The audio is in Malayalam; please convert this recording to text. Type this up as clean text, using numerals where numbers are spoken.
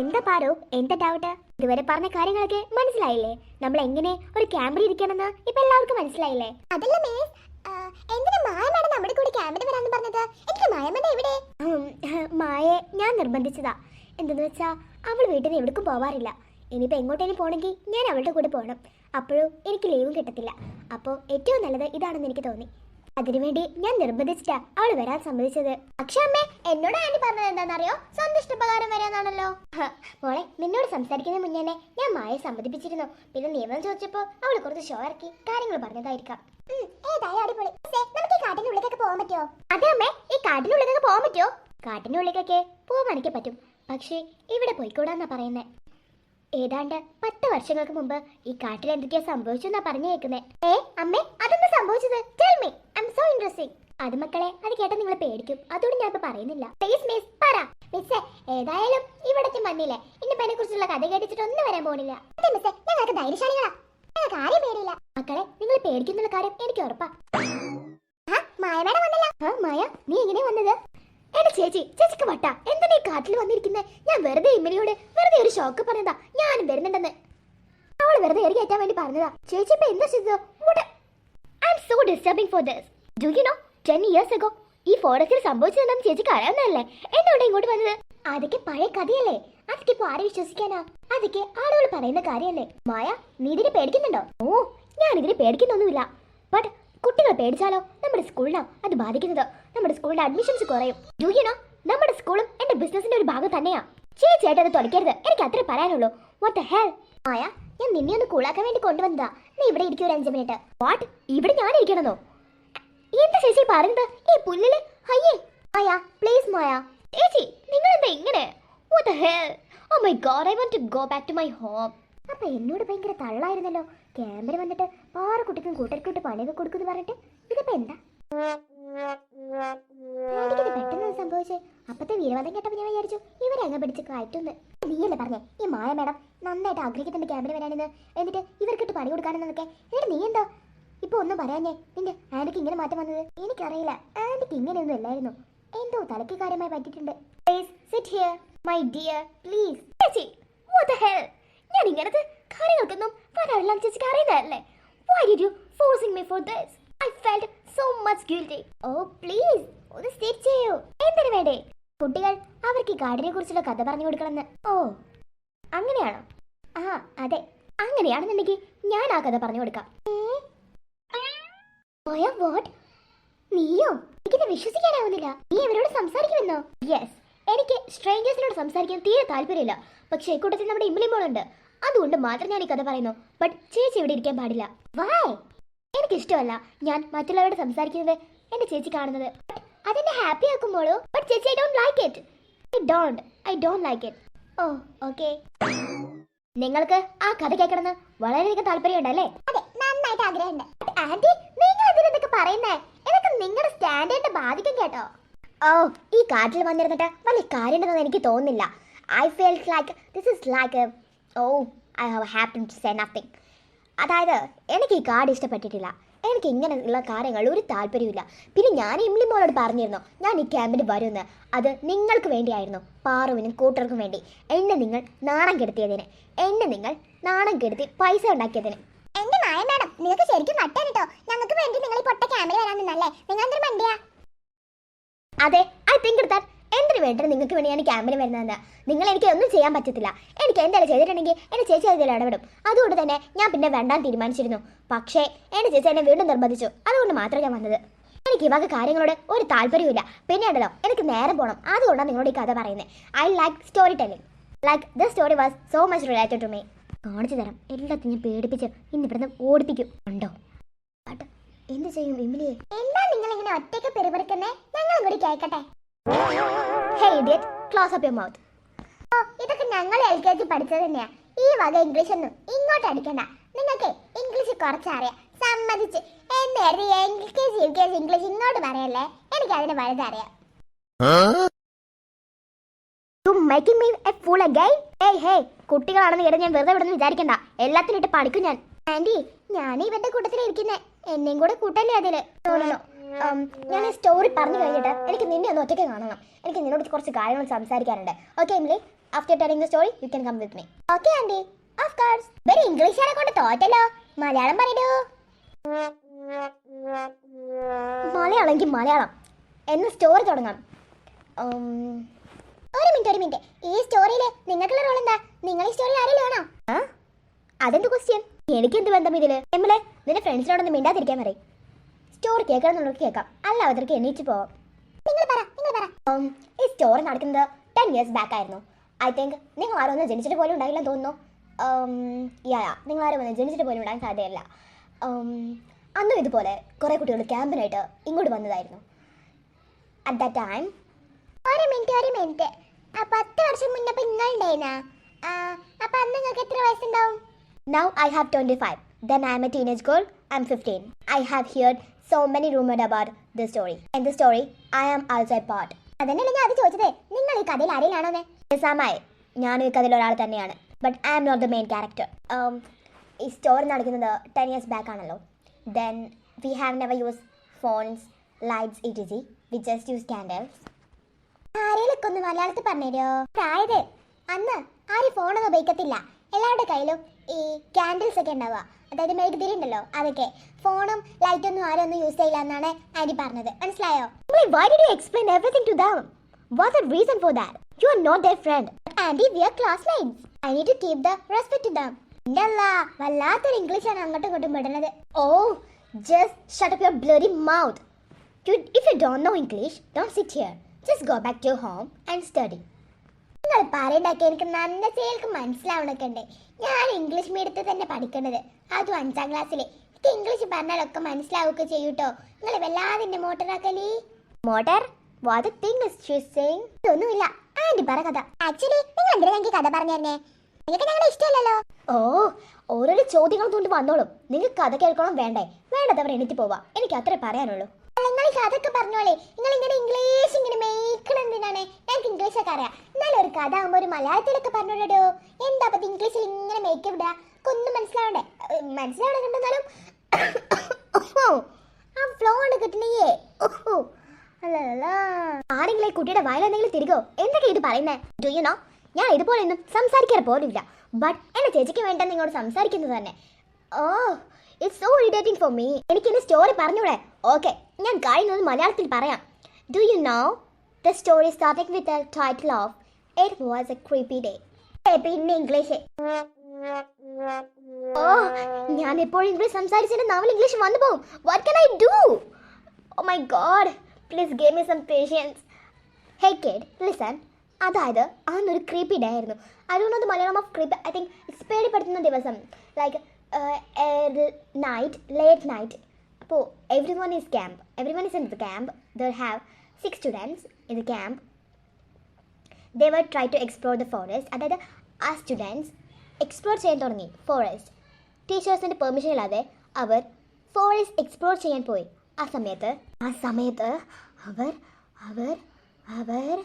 എന്താ പാറു, എന്താ ഡൗട്ട്? ഇതുവരെ പറഞ്ഞ കാര്യങ്ങളൊക്കെ മനസ്സിലായില്ലേ? നമ്മൾ എങ്ങനെ ഒരു ക്യാമ്പിൽ ഇരിക്കണമെന്ന് ഇപ്പൊ എല്ലാവർക്കും മനസ്സിലായില്ലേ? അതല്ല മിസ്, എന്തിനാ മായ മാഡം നമ്മുടെ കൂടെ ക്യാമ്പിന് വരാന്ന് പറഞ്ഞത്? എനിക്ക് മായ മാഡം എവിടെ? മായെ ഞാൻ നിർബന്ധിച്ചതാ. എന്തെന്ന് വെച്ചാ അവൾ വീട്ടിൽ നിന്ന് എവിടേക്കും പോവാറില്ല. ഇനിയിപ്പോൾ എങ്ങോട്ടേലും പോകണമെങ്കിൽ ഞാൻ അവളുടെ കൂടെ പോകണം. അപ്പോഴും എനിക്ക് ലീവും കിട്ടത്തില്ല. അപ്പോൾ ഏറ്റവും നല്ലത് ഇതാണെന്ന് എനിക്ക് തോന്നി. അതിനുവേണ്ടി ഞാൻ നിർബന്ധിച്ചിട്ടാ അവൾ വരാൻ സമ്മതിച്ചത്. പക്ഷെ അമ്മേ, എന്നോട് ആന്റി പറഞ്ഞത് എന്താണെന്നറിയോ? സ്വന്തം ഇഷ്ടപ്രകാരം വരാന്നാണല്ലോ. മോളെ, നിന്നോട് സംസാരിക്കുന്ന മുന്നേ ഞാൻ മായെ സമ്മതിപ്പിച്ചിരുന്നു. പിന്നെ നിയമം ചോദിച്ചപ്പോൾ അവൾ കുറച്ച് ഷോ ഇറക്കി കാര്യങ്ങൾ പറഞ്ഞതായിരിക്കാം. ഏതായാലും അടിപൊളി. നമുക്ക് ഈ കാട്ടിനുള്ളിലേക്ക് പോകാൻ പറ്റുമോ? അതെ അമ്മേ, ഈ കാട്ടിനുള്ളിലേക്ക് പോകാൻ പറ്റുമോ? കാട്ടിനുള്ളിലേക്കൊക്കെ പോകാൻ എനിക്ക് പറ്റും. പക്ഷേ ഇവിടെ പോയിക്കൂടാന്നാ പറയുന്നത്. ഏതാണ്ട് 10 വർഷങ്ങൾക്ക് മുമ്പ് ഈ കാട്ടിൽ എന്തൊക്കെയാ സംഭവിച്ചെന്നാ പറഞ്ഞു കേൾക്കുന്നത്. അമ്മേ, അതൊന്നും സംഭവിച്ചത്? Tell me, I am so interesting. അത് മക്കളെ, അത് കേട്ടാൽ നിങ്ങൾ പേടിക്കും. അതുകൊണ്ട് ഞാൻ ഇപ്പൊ പറയുന്നില്ല. പ്ലീസ് മിസ്, പറ. മിസ്സേ, ഏതായാലും ഇവിടത്തെ മണ്ണിലെ ഇനിയിപ്പോ അതിനെ കുറിച്ചുള്ള കഥ കേട്ടിട്ട് ഒന്നും വരാൻ പോണില്ല. അതെ മിസ്സേ, ഞങ്ങൾക്ക് ധൈര്യശാലികളാ. ഞങ്ങൾക്ക് ആരെയും പേടിയില്ല. മക്കളെ, നിങ്ങൾ പേടിക്കുന്നുള്ള കാര്യം എനിക്ക് ഉറപ്പാ. മായ മാഡം വന്നല്ലോ. മായ, നീ എങ്ങനെ വന്നത്? എന്റെ ചേച്ചിക്ക് വട്ട എന്തിനാ ഈ കാട്ടിൽ വന്നിരിക്കുന്നത്? ഞാൻ വെറുതെ ഇമ്മലിയോട് വെറുതെ ഒരു ഷോക്ക് പറഞ്ഞതാ ഞാനും വരുന്നുണ്ടെന്ന്. അവള് വെറുതെ ഏറി കയറ്റാൻ വേണ്ടി പറഞ്ഞതാ. ചേച്ചി ഇപ്പൊ എന്താ ചെയ്തത്? I am so disturbing for this. Do you know 10 years ago ഈ ഫോറസ്റ്റിൽ സംഭവിച്ചതെന്ന് ചേച്ചിക്ക് അറിയാവുന്നതല്ലേ? എന്തുകൊണ്ട് ഇങ്ങോട്ട് വന്നത്? അതൊക്കെ പഴയ കഥയല്ലേ. അതൊക്കെ ഇപ്പൊ ആരെ വിശ്വസിക്കാനാ? അതൊക്കെ ആളുകൾ പറയുന്ന കാര്യല്ലേ. മായ, നീ ഇതിനെ പേടിക്കുന്നുണ്ടോ? ഓ, ഞാൻ ഇതിനെ പേടിക്കുന്നൊന്നുമില്ല. ബട്ട് കുട്ടികൾ പേടിച്ചാലോ നമ്മുടെ സ്കൂളിനാ അത് ബാധിക്കുന്നത്. നമ്മുടെ സ്കൂളിന്റെ അഡ്മിഷൻസ് കുറയും. ഡു യു നോ, നമ്മുടെ സ്കൂളും എന്റെ ബിസിനസിന്റെ ഒരു ഭാഗം തന്നെയാ. ചേച്ചിയായിട്ട് അത് തുലയ്ക്കരുത്. എനിക്ക് അത്രേ പറയാനുള്ളൂ. What the hell? മായ, ഞാൻ നിന്നെ ഒന്ന് കൂളാക്കാൻ വേണ്ടി കൊണ്ടുവന്നതാ. നീ ഇവിടെ ഇരിക്കും ഒരു 5 മിനിറ്റ്. വാട്ട്? ഇവിടെ ഞാൻ ഇരിക്കണമെന്നോ? എന്താ ചേച്ചി പറയുന്നത്? ഈ പുല്ലില് അയ്യേ. മായ, പ്ലീസ് മായ. ചേച്ചി, നിങ്ങൾ എന്താ ഇങ്ങനെ? What the hell? Oh my God, I want to go back to my home. അപ്പൊ എന്നോട് ഭയങ്കര തള്ളായിരുന്നല്ലോ. ക്യാമ്പിൽ വന്നിട്ട് പാറക്കുട്ടിക്കും കൂട്ടർക്കൂട്ട് പണിയൊക്കെ കൊടുക്കുന്നു പറഞ്ഞിട്ട് ഇതിപ്പോ എന്താ? എനിക്കിത് പെട്ടെന്ന് സംഭവിച്ചേ. അപ്പത്തെ വീരവാദം കേട്ടപ്പോൾ ഞാൻ വിചാരിച്ചു ഇവരങ്ങ് പിടിച്ച് കയറ്റുന്ന്. നീയല്ലേ പറഞ്ഞേ ഈ മായ മാഡം നന്നായിട്ട് ആഗ്രഹിക്കുന്നുണ്ട് ക്യാമ്പിൽ വരാനെന്ന്, എന്നിട്ട് ഇവർക്കിട്ട് പണി കൊടുക്കാനെന്നൊക്കെ. എന്നിട്ട് നീ എന്താ ഇപ്പൊ ഒന്നും പറയാഞ്ഞേ? നിന്റെ ആന്റിക്ക് ഇങ്ങനെ മാറ്റം വന്നത്? എനിക്കറിയില്ല. ആന്റിക്ക് ഇങ്ങനെയൊന്നും അല്ലായിരുന്നു. എന്തോ തലയ്ക്ക് കാര്യമായി പറ്റിയിട്ടുണ്ട്. Please sit here my dear, please. ചേച്ചി, വാട്ട് ദ ഹെൽ? ഞാൻ ഇങ്ങനത്തെ കാര്യങ്ങൾക്കൊന്നും വരാറില്ല. ചേച്ചിക്ക് അറിയുന്നതല്ലേ. Why did you forcing me for this? I felt so much guilty. Oh please, ഒന്ന് സിറ്റ് ചെയ്യൂ. എന്തിനു വേണ്ടേ? കുട്ടികൾ അവർക്ക് ഈ കാടിനെ കുറിച്ചുള്ള കഥ പറഞ്ഞു കൊടുക്കണമെന്ന്. ഓ, അങ്ങനെയാണോ? ആ അതെ, അങ്ങനെയാണെന്നുണ്ടെങ്കിൽ ഞാൻ ആ കഥ പറഞ്ഞു കൊടുക്കാം. വാട്ട്? നീയോ? എനിക്കിത് വിശ്വസിക്കാനാവുന്നില്ല. നീ അവരോട് സംസാരിക്കുമെന്നോ? യെസ്, എനിക്ക് സ്ട്രേഞ്ചേഴ്സിനോട് സംസാരിക്കാൻ തീരെ താല്പര്യമില്ല. പക്ഷേ കൂട്ടത്തിൽ നമ്മുടെ ഇമ്മിളിമോളുണ്ട്. അതുകൊണ്ട് മാത്രം ഞാൻ ഈ കഥ പറയുന്നു. ബട്ട് ചേച്ചി ഇവിടെ ഇരിക്കാൻ പാടില്ല. വൈ? എനിക്കിഷ്ടമല്ല ഞാൻ മറ്റുള്ളവരോട് സംസാരിക്കുന്നത് എന്റെ ചേച്ചി കാണുന്നത്. അതെന്നെ ഹാപ്പി ആക്കുമ്പോഴോ? ബട്ട് ചേച്ചി, I don't like it. I don't like it. Oh okay. നിങ്ങൾക്ക് ആ കഥ കേൾക്കണമെന്ന് വളരെയധികം താല്പര്യമുണ്ടല്ലേ? അതെ, നന്നായിട്ട് ആഗ്രഹമുണ്ട്. ആന്റി, നിങ്ങൾ ഇതിനെന്തൊക്കെ പറയുന്നേ? എനിക്ക് നിങ്ങളുടെ സ്റ്റാൻഡേർഡ് ബാധിക്കും കേട്ടോ. ഓ, ഈ കാട്ടിൽ വന്നിരുന്നിട്ട് വലിയ കാര്യമുണ്ടെന്ന് എനിക്ക് തോന്നുന്നില്ല. I feels like this is like I have happen to say nothing. അതായത് എനിക്ക് ഈ കാർഡ് ഇഷ്ടപ്പെട്ടിട്ടില്ല. എനിക്ക് ഇങ്ങനെയുള്ള കാര്യങ്ങൾ ഒരു താല്പര്യമില്ല. പിന്നെ ഞാൻ ഇംലി മോളോട് പറഞ്ഞിരുന്നു ഞാൻ ഈ ക്യാമ്പിന് വരുമെന്ന്. അത് നിങ്ങൾക്ക് വേണ്ടിയായിരുന്നു, പാറുവിനും കൂട്ടർക്കും വേണ്ടി. എന്നെ നിങ്ങൾ നാണം കെടുത്തിയതിന്, എന്നെ നിങ്ങൾ നാണം കെടുത്തി പൈസ ഉണ്ടാക്കിയതിന്. എന്റെ മായ മാഡം, നിങ്ങൾക്ക് ശരിക്കും നട്ടാണ് കേട്ടോ. ഞങ്ങൾക്ക് വേണ്ടി നിങ്ങൾ ഈ പൊട്ട ക്യാമ്പിൽ വരാൻ നിന്നല്ലേ. നിങ്ങൾ എന്തൊരു മണ്ടിയാ. അതെ, ഐ തിങ്ക് ദാറ്റ് എന്തിനു വേണ്ടി നിങ്ങൾക്ക് വേണ്ടി ഞാൻ ക്യാമ്പിന് വരുന്നതെന്ന്. നിങ്ങൾ എനിക്ക് ഒന്നും ചെയ്യാൻ പറ്റത്തില്ല. എനിക്ക് എന്തെങ്കിലും ചെയ്തിട്ടുണ്ടെങ്കിൽ എൻ്റെ ചേച്ചി അതിൽ ഇടപെടും. അതുകൊണ്ട് തന്നെ ഞാൻ പിന്നെ വേണ്ടാൻ തീരുമാനിച്ചിരുന്നു. പക്ഷേ എൻ്റെ ചേച്ചി എന്നെ വീണ്ടും നിർബന്ധിച്ചു. അതുകൊണ്ട് മാത്രമേ ഞാൻ വന്നത്. എനിക്ക് ഈ വക കാര്യങ്ങളോട് ഒരു താല്പര്യമില്ല. പിന്നെ ഉണ്ടല്ലോ, എനിക്ക് നേരം പോകണം. അതുകൊണ്ടാണ് നിങ്ങളോട് ഈ കഥ പറയുന്നത്. I like story telling. Like this story was so much related to me. കാണിച്ചു തരാം. എല്ലാത്തിനും ഞാൻ പേടിപ്പിച്ച് ഇന്ന് ഇവിടുന്ന് ഓടിപ്പിക്കും. ഉണ്ടോ? എന്ത് ചെയ്യും ഇമ്മിലിയെ? എന്താ നിങ്ങൾ ഇങ്ങനെ ഒറ്റയ്ക്ക് പെരുപെറുക്കുന്നേ? ഞങ്ങളും കൂടി കേൾക്കട്ടെ. Hey idiot, close up your mouth. ഓ, ഇതൊക്കെ ഞങ്ങൾ LKG പഠിച്ചത് തന്നെയാ. ഈ വക ഇംഗ്ലീഷ് ഒന്നും ഇങ്ങോട്ട് അടിക്കണ്ട. നിങ്ങൾക്ക് ഇംഗ്ലീഷ് കുറച്ചറിയാം, സമ്മതിച്ച്. എന്തായിരുന്നു LKG UKG ഇംഗ്ലീഷ് ഇങ്ങോട്ട് പറയല്ലേ? എനിക്ക് അതിന് വലുതറിയാം. You making me a fool again? Hey, കുട്ടികളാണെന്ന് കേട്ട് ഞാൻ വെറുതെ വിടുന്നു വിചാരിക്കണ്ട. എല്ലാത്തിനും ഇട്ട് പഠിക്കും ഞാൻ. ആന്റി, ഞാൻ ഇവന്റെ കൂട്ടത്തിൽ ഇരിക്കുന്നേ. എന്നെയും കൂടെ കൂട്ടല്ലേ അതില്? ഞാൻ ഈ സ്റ്റോറി പറഞ്ഞു കഴിഞ്ഞിട്ട് എനിക്ക് നിന്നെ ഒന്ന് ഒറ്റയ്ക്ക് കാണണം. എനിക്ക് നിന്നോട് കുറച്ച് കാര്യങ്ങൾ സംസാരിക്കാനുണ്ട്. Okay Emily, after telling the story you can come with me. Okay aunty, of course. ഇവര് ഇംഗ്ലീഷുകാരെ കൊണ്ട് തോറ്റല്ലോ, മലയാളം പറയൂ. മലയാളമെങ്കിൽ മലയാളം എന്ന് സ്റ്റോറി തുടങ്ങാം. ഒരു മിനിറ്റ്, ഈ സ്റ്റോറിയില് നിങ്ങൾക്കുള്ള റോൾ എന്താ? നിങ്ങൾ ഈ സ്റ്റോറി ആരെങ്കിലും ആണോ? അതെന്ത് ക്വസ്റ്റ്യൻ? എനിക്കെന്ത് ബന്ധം ഇതില്? എമ്മിലെ നിന്റെ ഫ്രണ്ട്സിനോടൊന്നും മിണ്ടാതിരിക്കാൻ പറയും. സ്റ്റോറി കേൾക്കണമെന്നുള്ളവർക്ക് കേൾക്കാം, അല്ലാത്തവർക്ക് എണീച്ച് പോവാം. നിങ്ങൾ പറ. ഈ സ്റ്റോറി നടക്കുന്നത് 10 years ബാക്ക് ആയിരുന്നു. ഐ തിങ്ക് നിങ്ങൾ ആരും ഒന്ന് ജനിച്ചിട്ട് പോലും ഉണ്ടായില്ലെന്ന് തോന്നുന്നു. നിങ്ങൾ ആരും ഒന്ന് ജനിച്ചിട്ട് പോലും ഉണ്ടാകാൻ സാധ്യതയില്ല. അന്നും ഇതുപോലെ കുറേ കുട്ടികൾ ക്യാമ്പിനായിട്ട് ഇങ്ങോട്ട് വന്നതായിരുന്നു. അറ്റ് ദാറ്റ് ടൈം ഒരു മിനിറ്റ്. 10 വർഷം മുന്നേ നിങ്ങൾ ഉണ്ടായിരുന്നാ? അപ്പൊ അന്ന് നിങ്ങൾക്ക് എത്ര വയസ്സുണ്ടാവും? Now I have 25. Then I am a teenage girl. I'm 15. I have heard so many rumors about this story. In the story, I am also a part. അതന്നെയാണ് ഞാൻ അത് ചോദിച്ചത്. നിങ്ങൾ ഈ കഥയിൽ ആരെയിലാണോന്ന്? സാമായി, ഞാനും ഈ കഥയിൽ ഒരാൾ തന്നെയാണ്. But I am not the main character. ഈ സ്റ്റോറി നടക്കുന്നത് 10 years ബാക്ക് ആണല്ലോ. Then we have never used phones, lights, etc. We just use candles. ആരെയൊക്കെ ഒന്ന് മലയാളത്തിൽ പറഞ്ഞുതരോ? അതായത് അന്ന് ആരും ഫോണൊന്നും ഉപയോഗിക്കത്തില്ല. എല്ലാവരുടെ കയ്യിലും ഈ ക്യാൻഡിൽസ് ഒക്കെ ഉണ്ടാവുക, അതായത് മെഴുകുതിരി ഉണ്ടല്ലോ, അതൊക്കെ. ഫോണും ലൈറ്റൊന്നും ആരും ഒന്നും യൂസ് ചെയ്യില്ല എന്നാണ് ആന്റി പറഞ്ഞത്. മനസ്സിലായോ? Why did you explain everything to them? What's the reason for that? You are not their friend. Aunty, we are classmates. I need to keep the respect to them. ഇല്ലല്ലാ, വല്ലാത്തൊരു ഇംഗ്ലീഷാണ് അങ്ങോട്ടും ഇങ്ങോട്ടും വിടുന്നത്. Oh, just shut up your bloody mouth. If you don't know English, don't sit here. Just go back to your home and study. നിങ്ങൾ പറയണ്ടാക്കി എനിക്ക് നല്ല ചേർക്ക് മനസ്സിലാവണൊക്കെ ഉണ്ട്. ഞാൻ ഇംഗ്ലീഷ് മീഡിയത്തിൽ തന്നെ പഠിക്കുന്നത്, അതും 5ാം ക്ലാസ്സിൽ. എനിക്ക് ഇംഗ്ലീഷ് പറഞ്ഞാലൊക്കെ മനസ്സിലാവുകയൊക്കെ ചെയ്യൂട്ടോ. നിങ്ങൾ വല്ലാതെ എന്നെ മോട്ടറാക്കലേ. Motor? What the thing is she saying? ഒന്നുമില്ല, ആന്റി പറ കഥ. ആക്ച്വലി നിങ്ങൾ എന്തിനാ എനിക്ക് കഥ പറഞ്ഞു തരണേ? നിങ്ങൾക്ക് ഞങ്ങളുടെ ഇഷ്ടമല്ലല്ലോ. ഓരോരോ ചോദ്യങ്ങൾ കൊണ്ട് വന്നോളും. നിങ്ങൾക്ക് കഥ കേൾക്കണം വേണ്ടേ? വേണ്ടതവർ എണീറ്റ് പോവാ. എനിക്ക് അത്രേ പറയാനുള്ളൂ. നിങ്ങൾ കഥയൊക്കെ പറഞ്ഞോളേ. നിങ്ങൾ ഇങ്ങനെ ഇംഗ്ലീഷ് ഇങ്ങനെ മേക്കണം എന്തിനാണ്? ഞങ്ങൾക്ക് ഇംഗ്ലീഷ് ഒക്കെ അറിയാം. എന്നാലും ഒരു കഥ ആകുമ്പോൾ ഒരു മലയാളത്തിലൊക്കെ പറഞ്ഞോളൂ. എന്താ പറ്റി ഇംഗ്ലീഷിൽ ഇങ്ങനെ മേക്ക് വിടുക? ഒന്നും മനസ്സിലാവണ്ടേ? മനസ്സിലാവണമെന്നുണ്ടെന്നാലും ആ ഫ്ലോ ആണ് കിട്ടണേ. ആരെങ്കിലും ഈ കുട്ടിയുടെ വയലെന്തെങ്കിലും തിരികോ? എന്തൊക്കെ ഇത് പറയുന്നേ? ഡു യു നോ, ഞാൻ ഇതുപോലെ ഒന്നും സംസാരിക്കാറ് പോലുമില്ല. ബട്ട് എന്റെ ചേച്ചിക്ക് വേണ്ട നിങ്ങളോട് സംസാരിക്കുന്നത് തന്നെ. It's so irritating for me. എനിക്ക് എന്റെ സ്റ്റോറി പറഞ്ഞൂടെ? ഓക്കെ, ഞാൻ കഴിയുന്നത് മലയാളത്തിൽ പറയാം. Do you know the story starting with the title of it was a creepy day. പിന്നെ ഇംഗ്ലീഷ്. ഞാൻ എപ്പോഴും ഇംഗ്ലീഷ് സംസാരിച്ചതിന്റെ നാവിൽ ഇംഗ്ലീഷ് വന്നു പോകും. What can I do? Oh my God, please give me some patience. Hey kid, listen. അതായത് അന്നൊരു ക്രീപ്പി ഡേ ആയിരുന്നു. I don't know the Malayalam of creepy. I think it's പേടിപ്പെടുത്തുന്ന ദിവസം. Like late night. അപ്പോൾ everyone is in the camp. They have 6 students in the camp. They were trying to explore the forest. അതായത് ആ സ്റ്റുഡൻസ് എക്സ്പ്ലോർ ചെയ്യാൻ തുടങ്ങി ഫോറസ്റ്റ്. ടീച്ചേഴ്സിൻ്റെ പെർമിഷൻ ഇല്ലാതെ അവർ ഫോറസ്റ്റ് എക്സ്പ്ലോർ ചെയ്യാൻ പോയി. ആ സമയത്ത് അവർ